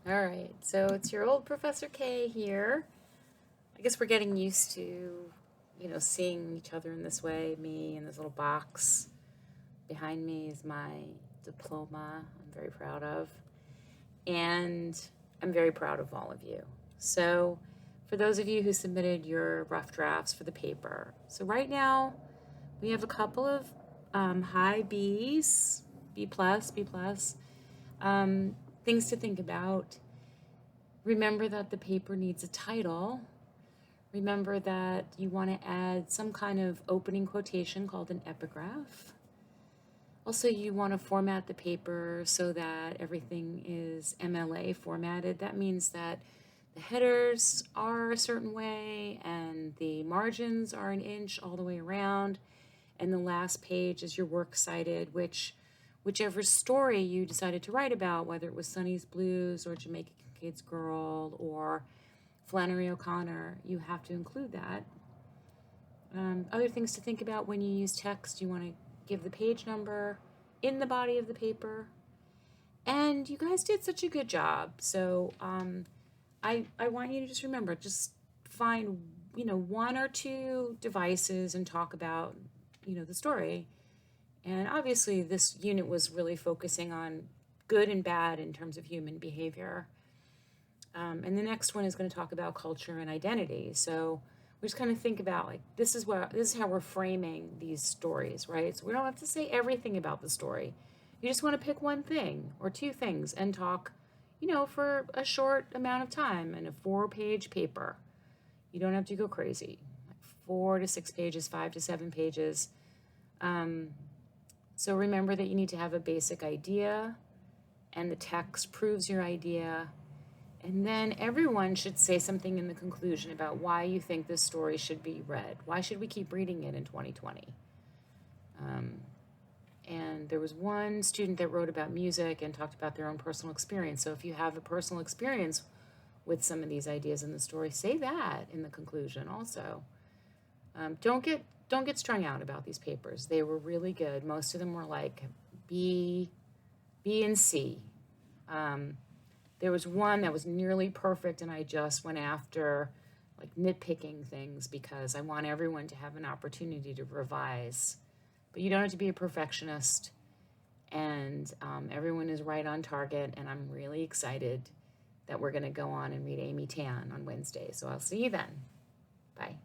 All right, so it's your old Professor K here. I guess we're getting used to, seeing each other in this way, me in this little box. Behind me is my diploma I'm very proud of. And I'm very proud of all of you. So, for those of you who submitted your rough drafts for the paper, so right now we have a couple of high B's, B plus, um, things to think about. Remember that the paper needs a title. Remember that you want to add some kind of opening quotation called an epigraph. Also, you want to format the paper so that everything is MLA formatted. That means that the headers are a certain way and the margins are an inch all the way around. And the last page is your works cited, whichever story you decided to write about, whether it was Sonny's Blues or Jamaica Kincaid's Girl or Flannery O'Connor, you have to include that. Other things to think about when you use text, you want to give the page number in the body of the paper. And you guys did such a good job. So I want you to just remember, just find, one or two devices and talk about, the story. And obviously this unit was really focusing on good and bad in terms of human behavior. And the next one is going to talk about culture and identity. So we just kind of think about, like, this is how we're framing these stories, right? So we don't have to say everything about the story. You just want to pick one thing or two things and talk, for a short amount of time in a 4-page paper. You don't have to go crazy. Like 4 to 6 pages, 5 to 7 pages. So remember that you need to have a basic idea, and the text proves your idea. And then everyone should say something in the conclusion about why you think this story should be read. Why should we keep reading it in 2020? And there was one student that wrote about music and talked about their own personal experience. So if you have a personal experience with some of these ideas in the story, say that in the conclusion also. Don't get strung out about these papers. They were really good. Most of them were like B and C. There was one that was nearly perfect, and I just went after like nitpicking things because I want everyone to have an opportunity to revise. But you don't have to be a perfectionist, and everyone is right on target, and I'm really excited that we're going to go on and read Amy Tan on Wednesday. So I'll see you then. Bye.